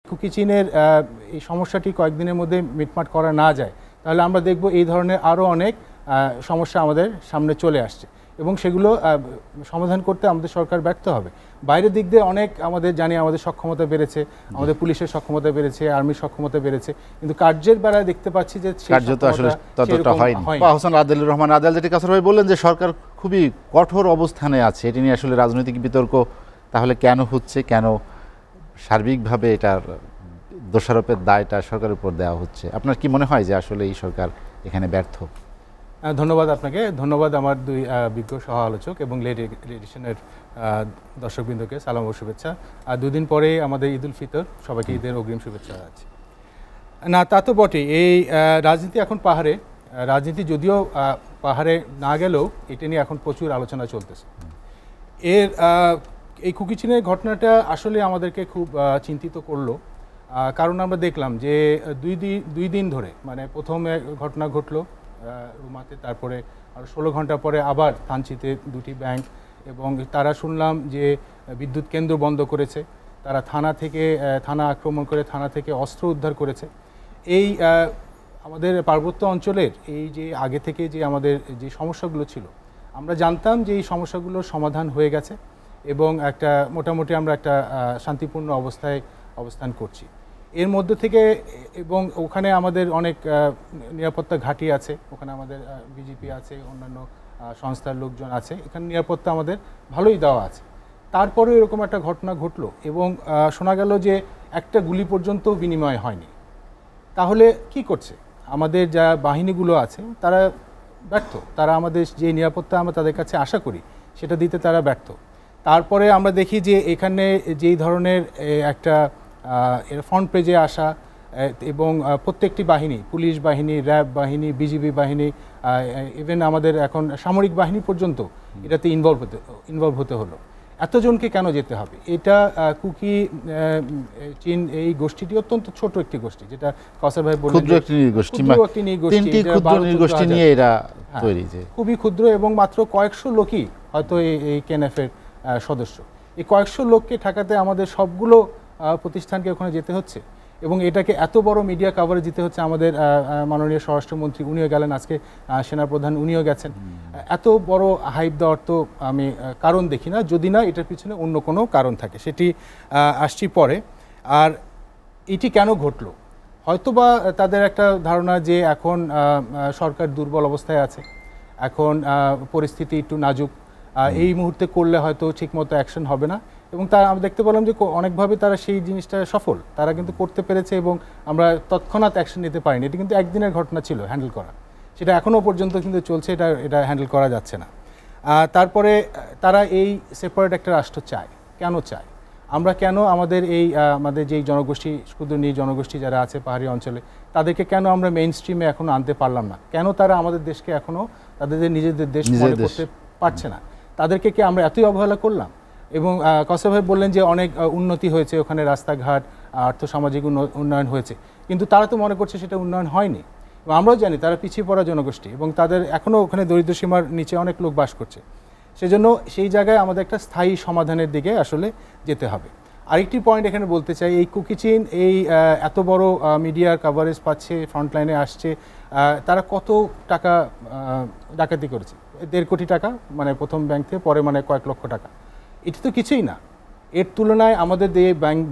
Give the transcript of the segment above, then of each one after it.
Cookie চীনের এই সমস্যাটি কয়েকদিনের মধ্যে মিটমাট করা না যায়, তাহলে আমরা দেখব এই ধরনের আরও অনেক সমস্যা আমাদের সামনে চলে আসছে এবং সেগুলো সমাধান করতে আমাদের সরকার ব্যর্থ হবে। বাইরের দিক দিয়ে অনেক আমাদের জানি আমাদের সক্ষমতা বেড়েছে, আমাদের পুলিশের সক্ষমতা বেড়েছে, আর্মির সক্ষমতা বেড়েছে, কিন্তু কার্যের বেলায় দেখতে পাচ্ছি যে কার্যত আসলে ততটা হয়নি। হোসেন আদিলুর রহমান আদিল যেটি কাসর ভাই বললেন যে সরকার খুবই কঠোর অবস্থানে আছে, এটি নিয়ে আসলে রাজনৈতিক বিতর্ক তাহলে কেন হচ্ছে, কেন সার্বিকভাবে এটার দোষারোপের দায়টা সরকারের উপর দেওয়া হচ্ছে? আপনার কি মনে হয় যে আসলে এই সরকার এখানে ব্যর্থ? ধন্যবাদ আপনাকে, ধন্যবাদ আমার দুই বিজ্ঞ সহ আলোচক এবং লেট এডিশনের দর্শকবৃন্দকে সালাম ও শুভেচ্ছা। আর দুদিন পরে আমাদের ঈদ উল ফিতর, সবাইকে ঈদের অগ্রিম শুভেচ্ছা আছে। না তা তো বটেই, এই রাজনীতি এখন পাহাড়ে, রাজনীতি যদিও পাহাড়ে না গেলেও এটা নিয়ে এখন প্রচুর আলোচনা চলতেছে। এই কুকি চীনের ঘটনাটা আসলে আমাদেরকে খুব চিন্তিত করলো, কারণ আমরা দেখলাম যে দুই দিন ধরে, মানে প্রথমে ঘটনা ঘটলো রুমাতে, তারপরে আর 16 ঘন্টা পরে আবার থানচিতে দুটি ব্যাংক, এবং তারা শুনলাম যে বিদ্যুৎ কেন্দ্র বন্ধ করেছে, তারা থানা আক্রমণ করে থানা থেকে অস্ত্র উদ্ধার করেছে। এই আমাদের পার্বত্য অঞ্চলের এই যে আগে থেকে যে আমাদের যে সমস্যাগুলো ছিল, আমরা জানতাম যে এই সমস্যাগুলোর সমাধান হয়ে গেছে এবং মোটামুটি আমরা একটা শান্তিপূর্ণ অবস্থায় অবস্থান করছি। এর মধ্যে থেকে, এবং ওখানে আমাদের অনেক নিরাপত্তা ঘাঁটি আছে, ওখানে আমাদের বিজেপি আছে, অন্যান্য সংস্থার লোকজন আছে, এখানে নিরাপত্তা আমাদের ভালোই দেওয়া আছে। তারপরেও এরকম একটা ঘটনা ঘটলো এবং শোনা গেল যে একটা গুলি পর্যন্ত বিনিময় হয়নি। তাহলে কি করছে আমাদের যা বাহিনীগুলো আছে? তারা ব্যর্থ, তারা আমাদের যে নিরাপত্তা আমরা তাদের কাছে আশা করি সেটা দিতে তারা ব্যর্থ। তারপরে আমরা দেখি যে এখানে যেই ধরনের একটা ফ্রন্ট পেজে আসা এবং প্রত্যেকটি বাহিনী, পুলিশ বাহিনী, র্যাব বাহিনী, বিজিবি বাহিনী, ইভেন আমাদের এখন সামরিক বাহিনী পর্যন্ত এটাতে ইনভলভ হতে হলো। এতজনকে কেন যেতে হবে? এটা কুকি চীন এই গোষ্ঠীটি অত্যন্ত ছোট একটি গোষ্ঠী, যেটা কাউসার ভাই বললেন, ক্ষুদ্র একটি নৃগোষ্ঠী নিয়ে এরা তৈরি, খুবই ক্ষুদ্র, এবং মাত্র কয়েকশো লোকই হয়তো এই কেএনএফ এর সদস্য। এই কয়েকশো লোককে ঠেকাতে আমাদের সবগুলো প্রতিষ্ঠানকে ওখানে যেতে হচ্ছে, এবং এটাকে এত বড় মিডিয়া কাভারেজ দিতে হচ্ছে। আমাদের মাননীয় স্বরাষ্ট্রমন্ত্রী উনিও গেলেন, আজকে সেনাপ্রধান উনিও গেছেন। এত বড় হাইপ দেওয়ার তো আমি কারণ দেখি না, যদি না এটার পিছনে অন্য কোনো কারণ থাকে, সেটি আসছি পরে। আর এটি কেন ঘটলো? হয়তোবা তাদের একটা ধারণা যে এখন সরকার দুর্বল অবস্থায় আছে, এখন পরিস্থিতি একটু নাজুক, এই মুহূর্তে করলে হয়তো ঠিকমতো অ্যাকশন হবে না, এবং আমরা দেখতে পেলাম যে অনেকভাবে তারা সেই জিনিসটা সফল, তারা কিন্তু করতে পেরেছে এবং আমরা তৎক্ষণাৎ অ্যাকশন নিতে পারিনি। এটা কিন্তু একদিনের ঘটনা ছিল হ্যান্ডেল করা, সেটা এখনও পর্যন্ত কিন্তু চলছে, এটা হ্যান্ডেল করা যাচ্ছে না। তারপরে তারা এই সেপারেট একটা রাষ্ট্র চায়। কেন চায়? আমরা কেন আমাদের যেই জনগোষ্ঠী, ক্ষুদ্র জনগোষ্ঠী যারা আছে পাহাড়ি অঞ্চলে, তাদেরকে কেন আমরা মেইন স্ট্রিমে এখনও আনতে পারলাম না? কেন তারা আমাদের দেশকে এখনও তাদের নিজেদের দেশ মনে করতে পারছে না? তাদেরকে কি আমরা এতই অবহেলা করলাম? এবং কাউসার ভাই বললেন যে অনেক উন্নতি হয়েছে ওখানে, রাস্তাঘাট, আর্থসামাজিক উন্নয়ন হয়েছে, কিন্তু তারা তো মনে করছে সেটা উন্নয়ন হয়নি। এবং আমরাও জানি তারা পিছিয়ে পড়া জনগোষ্ঠী এবং তাদের এখনও ওখানে দরিদ্র সীমার নিচে অনেক লোক বাস করছে। সেজন্য সেই জায়গায় আমাদের একটা স্থায়ী সমাধানের দিকে আসলে যেতে হবে। আরেকটি পয়েন্ট এখানে বলতে চাই, এই কুকি চীন এই এত বড় মিডিয়ার কাভারেজ পাচ্ছে, ফ্রন্টলাইনে আসছে, তারা কত টাকা ডাকাতি করেছে? 1.5 কোটি টাকা, মানে প্রথম ব্যাংক থেকে, পরে মানে কয়েক লক্ষ টাকা। এটি তো কিছুই না। এর তুলনায় আমাদের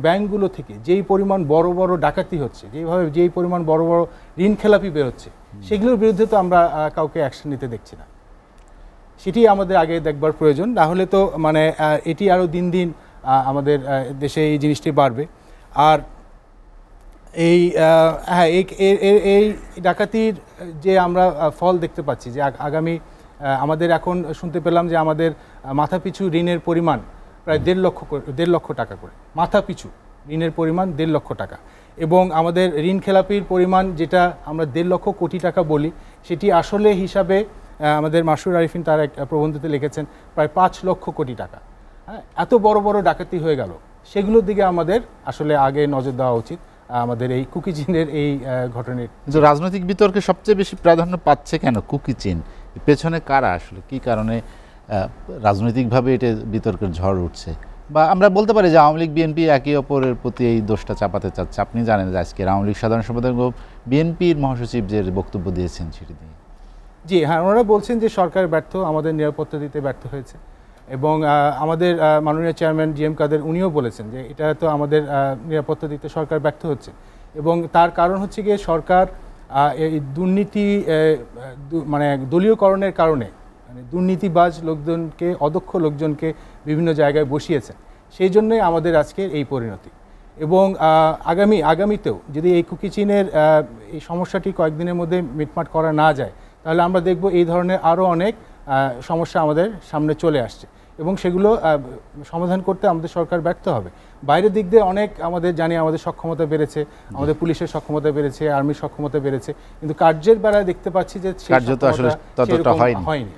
ব্যাংকগুলো থেকে যেই পরিমাণ বড় বড় ডাকাতি হচ্ছে, যেই পরিমাণ বড় বড় ঋণ খেলাপি বেরোচ্ছে, সেগুলোর বিরুদ্ধে তো আমরা কাউকে অ্যাকশন নিতে দেখছি না। সেটি আমাদের আগে দেখবার প্রয়োজন, না হলে তো মানে এটি আরও দিন দিন আমাদের দেশে এই জিনিসটি বাড়বে। আর এই ডাকাতির যে আমরা ফল দেখতে পাচ্ছি, যে আগামী আমাদের এখন শুনতে পেলাম যে আমাদের মাথাপিছু ঋণের পরিমাণ প্রায় 1.5 লক্ষ টাকা করে, মাথাপিছু ঋণের পরিমাণ 1.5 লক্ষ টাকা, এবং আমাদের ঋণ খেলাপির পরিমাণ যেটা আমরা 1.5 লক্ষ কোটি টাকা বলি, সেটি আসলে হিসাবে আমাদের মাসুর আরিফিন তার এক প্রবন্ধতে লিখেছেন প্রায় 5 লক্ষ কোটি টাকা। হ্যাঁ, এত বড় বড় ডাকাতি হয়ে গেল, সেগুলোর দিকে আমাদের আসলে আগে নজর দেওয়া উচিত। আমাদের এই কুকি চীনের এই ঘটনার রাজনৈতিক বিতর্কে সবচেয়ে বেশি প্রাধান্য পাচ্ছে কেন কুকি চীন? পেছনে কারা আসলে, কি কারণে রাজনৈতিকভাবে এটা বিতর্কের ঝড় উঠছে? বা আমরা বলতে পারি যে আওয়ামী লীগ বিএনপি একে অপরের প্রতি এই দোষটা চাপাতে চাচ্ছে। আপনি জানেন যে আজকে আওয়ামী লীগ সাধারণ সম্পাদক বিএনপির মহাসচিব যে বক্তব্য দিয়েছেন সেটি দিয়ে। জি হ্যাঁ, ওনারা বলছেন যে সরকার ব্যর্থ, আমাদের নিরাপত্তা দিতে ব্যর্থ হয়েছে, এবং আমাদের মাননীয় চেয়ারম্যান জি এম কাদের উনিও বলেছেন যে এটা তো আমাদের নিরাপত্তা দিতে সরকার ব্যর্থ হচ্ছে, এবং তার কারণ হচ্ছে গিয়ে সরকার এই দুর্নীতি মানে দলীয়করণের কারণে মানে দুর্নীতিবাজ লোকজনকে, অদক্ষ লোকজনকে বিভিন্ন জায়গায় বসিয়েছেন, সেই জন্যই আমাদের আজকের এই পরিণতি। এবং আগামীতেও যদি এই কুকি চীনের এই সমস্যাটি কয়েকদিনের মধ্যে মিটমাট করা না যায়, তাহলে আমরা দেখব এই ধরনের আরও অনেক সমস্যা আমাদের সামনে চলে আসছে, এবং সেগুলো সমাধান করতে আমাদের সরকার ব্যর্থ হবে। বাইরের দিক দিয়ে অনেক আমাদের জানি আমাদের সক্ষমতা বেড়েছে, আমাদের পুলিশের সক্ষমতা বেড়েছে, আর্মির সক্ষমতা বেড়েছে, কিন্তু কার্যের বেলায় দেখতে পাচ্ছি যে কার্য তো আসলে ততটা হয়নি।